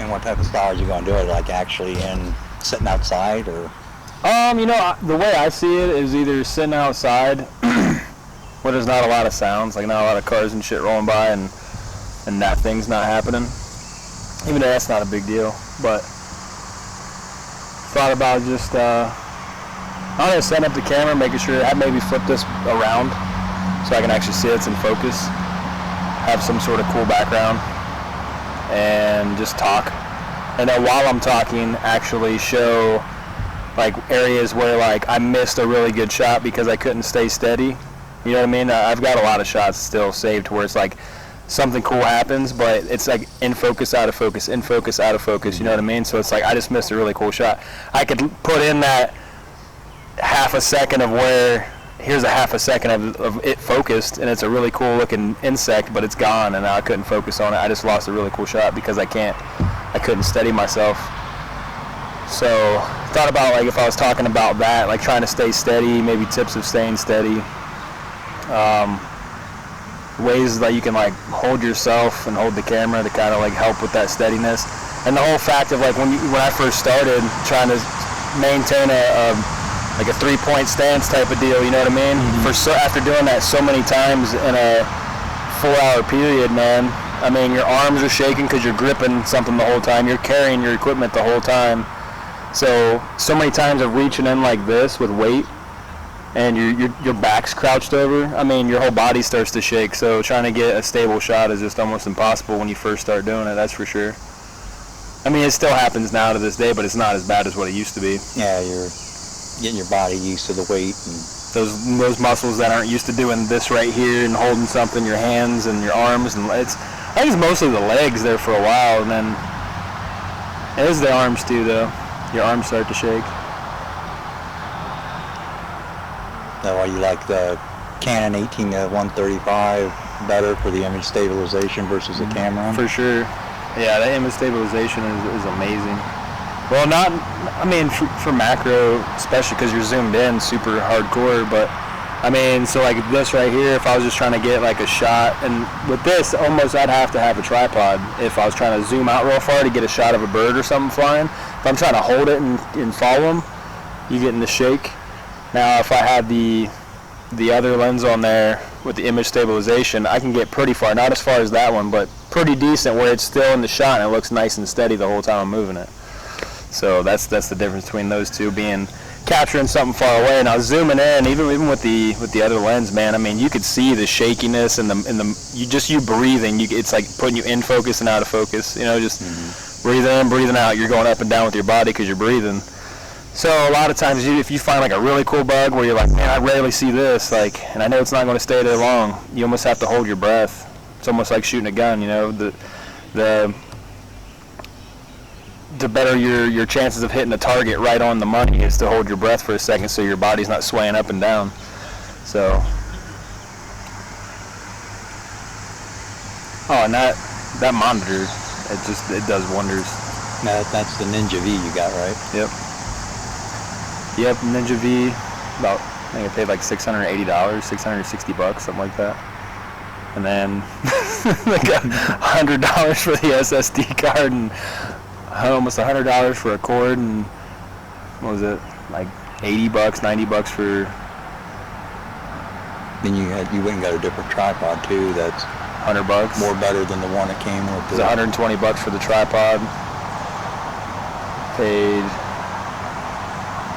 And what type of style are you going to do it? Like actually sitting outside or? You know, the way I see it is either sitting outside where there's not a lot of sounds, like not a lot of cars and shit rolling by, and that thing's not happening. Even though that's not a big deal, but thought about just I'm gonna set up the camera, making sure I maybe flip this around so I can actually see it's in focus, have some sort of cool background, and just talk. And then while I'm talking, actually show like areas where like I missed a really good shot because I couldn't stay steady. You know what I mean? I've got a lot of shots still saved where it's like something cool happens, but it's like in focus, out of focus, in focus, out of focus. You know what I mean? So it's like I just missed a really cool shot. I could put in that half a second of where here's a half a second of it focused, and it's a really cool looking insect, but it's gone, and now I couldn't focus on it. I just lost a really cool shot because I couldn't steady myself. So thought about like if I was talking about that, like trying to stay steady, maybe tips of staying steady, ways that you can like hold yourself and hold the camera to kind of like help with that steadiness. And the whole fact of like when I first started trying to maintain a 3-point stance type of deal, you know what I mean? Mm-hmm. After doing that so many times in a 4-hour period, man, I mean, your arms are shaking because you're gripping something the whole time. You're carrying your equipment the whole time. So many times of reaching in like this with weight, and your back's crouched over. I mean, your whole body starts to shake. So trying to get a stable shot is just almost impossible when you first start doing it. That's for sure. I mean, it still happens now to this day, but it's not as bad as what it used to be. Yeah, you're getting your body used to the weight and those muscles that aren't used to doing this right here and holding something, your hands and your arms, and I think it's mostly the legs there for a while, and then it is the arms too, though. Your arms start to shake. Now, why you like the Canon 18-135 better for the image stabilization versus the camera? For sure. Yeah, the image stabilization is amazing. Well, for macro, especially because you're zoomed in super hardcore, but I mean, so like this right here, if I was just trying to get like a shot, and with this, almost I'd have to have a tripod if I was trying to zoom out real far to get a shot of a bird or something flying. If I'm trying to hold it and follow them, you get in the shake. Now, if I had the other lens on there with the image stabilization, I can get pretty far, not as far as that one, but pretty decent where it's still in the shot and it looks nice and steady the whole time I'm moving it. So that's the difference between those two, being capturing something far away. Now zooming in, even with the other lens, man, I mean, you could see the shakiness and you breathing. It's like putting you in focus and out of focus. You know, just breathing in, breathing out. You're going up and down with your body because you're breathing. So a lot of times, if you find like a really cool bug where you're like, man, I rarely see this, like, and I know it's not going to stay there long, you almost have to hold your breath. It's almost like shooting a gun. You know, the better your chances of hitting the target right on the money is to hold your breath for a second so your body's not swaying up and down. So, and that monitor, it does wonders. That's the Ninja V you got, right? Yep, Ninja V, I think I paid like $680, $660, something like that. And then like $100 for the SSD card and almost $100 for a cord, and what was it, like $80, $90 for. Then you went and got a different tripod too. That's $100. More better than the one that came with. It was $120 for the tripod. Paid.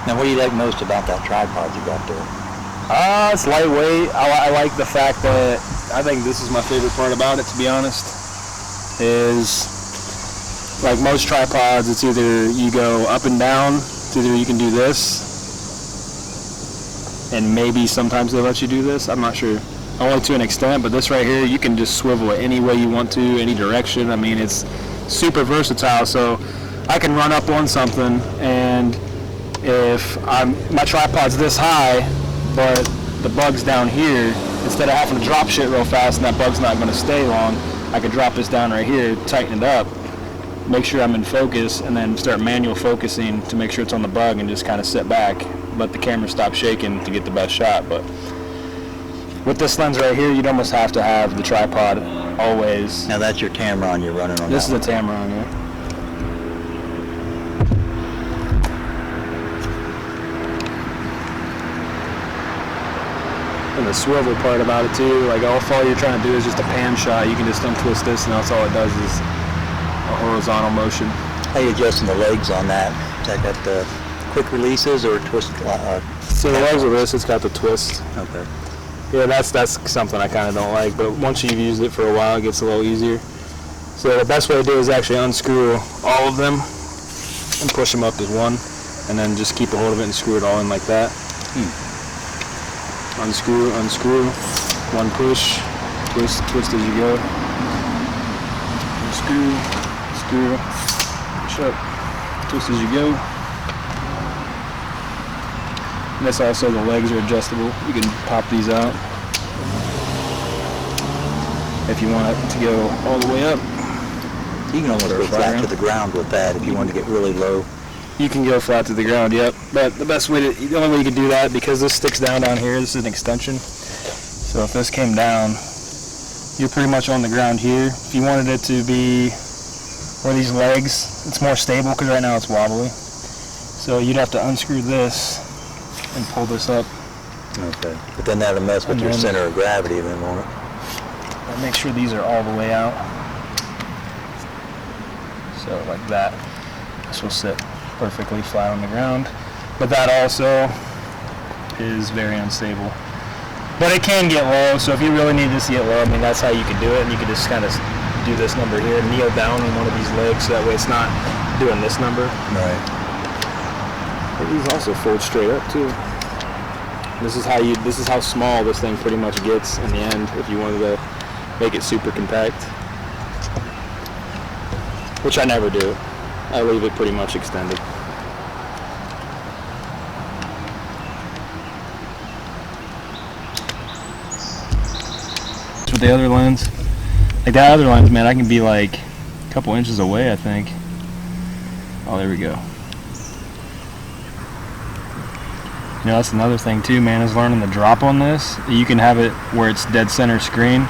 Now, what do you like most about that tripod you got there? It's lightweight. I like the fact that, I think this is my favorite part about it, to be honest, is like most tripods, it's either you go up and down, it's either you can do this, and maybe sometimes they let you do this, I'm not sure, only to an extent, but this right here, you can just swivel it any way you want to, any direction. I mean, it's super versatile, so I can run up on something, and if my tripod's this high, but the bug's down here, instead of having to drop shit real fast and that bug's not going to stay long, I could drop this down right here, tighten it up, make sure I'm in focus, and then start manual focusing to make sure it's on the bug and just kind of sit back, let the camera stop shaking to get the best shot. But with this lens right here, you'd almost have to have the tripod always. Now that's your Tamron you're running on. This is a Tamron, yeah. and the swivel part about it too. Like all you're trying to do is just a pan shot. You can just untwist this, and that's all it does is a horizontal motion. How you adjusting the legs on that? Is that got the quick releases or twist? So the legs of this, it's got the twist. Okay. Yeah, that's something I kind of don't like, but once you've used it for a while, it gets a little easier. So the best way to do is actually unscrew all of them and push them up as one, and then just keep a hold of it and screw it all in like that. Unscrew, unscrew, one push, twist as you go. Unscrew, screw, push up, twist as you go. And this also, the legs are adjustable. You can pop these out if you want it to go all the way up. You can almost go flat to the ground with that if you want to get really low. You can go flat to the ground, yep. But the only way you can do that, because this sticks down here, this is an extension. So if this came down, you're pretty much on the ground here. If you wanted it to be where these legs, it's more stable because right now it's wobbly. So you'd have to unscrew this and pull this up. Okay. But then that'll mess with your center of gravity then, won't it? And make sure these are all the way out. So like that. This will sit perfectly flat on the ground. But that also is very unstable. But it can get low, so if you really need this to get low, I mean, that's how you can do it. And you can just kind of do this number here, kneel down on one of these legs, so that way it's not doing this number. Right. But these also fold straight up too. This is how small this thing pretty much gets in the end if you wanted to make it super compact. Which I never do. I leave it pretty much extended. With the other lens, like that other lens, man, I can be like a couple inches away, I think. Oh, there we go. You know, that's another thing too, man, is learning the drop on this. You can have it where it's dead center screen,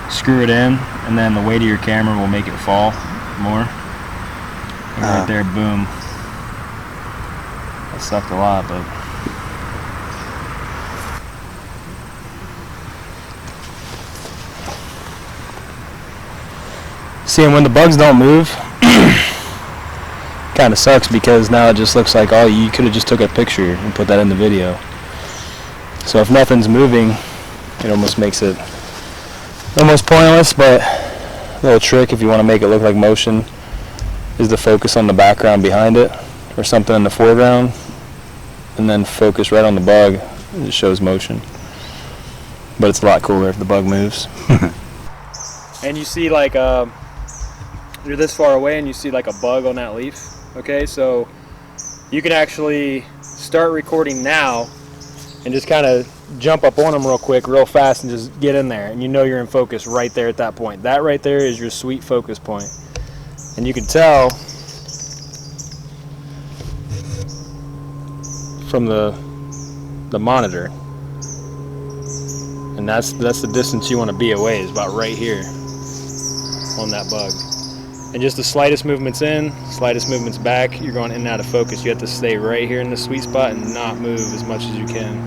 screw it in, and then the weight of your camera will make it fall more. And right there, boom. That sucked a lot, but see, and when the bugs don't move, kind of sucks because now it just looks like, oh, you could have just took a picture and put that in the video. So if nothing's moving, it almost makes it almost pointless. But a little trick, if you want to make it look like motion, is to focus on the background behind it or something in the foreground, and then focus right on the bug. It shows motion. But it's a lot cooler if the bug moves. And you see, like, you're this far away and you see like a bug on that leaf. Okay, so you can actually start recording now and just kind of jump up on them real quick, real fast, and just get in there, and you know you're in focus right there at that point. That right there is your sweet focus point. And you can tell from the monitor, and that's the distance you want to be away, is about right here on that bug. And just the slightest movements in, slightest movements back, you're going in and out of focus. You have to stay right here in the sweet spot and not move as much as you can.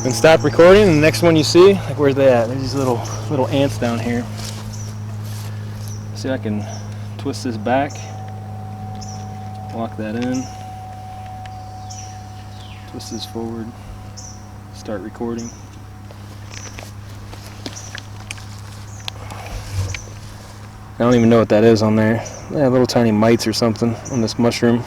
Then stop recording, and the next one you see, like, where's they at? There's these little ants down here. See, I can twist this back, lock that in, twist this forward, start recording. I don't even know what that is on there. Yeah, little tiny mites or something on this mushroom.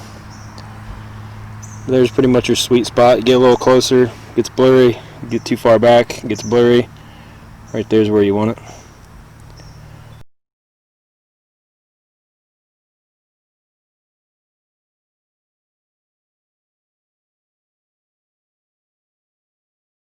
There's pretty much your sweet spot. You get a little closer, it gets blurry. You get too far back, it gets blurry. Right there's where you want it.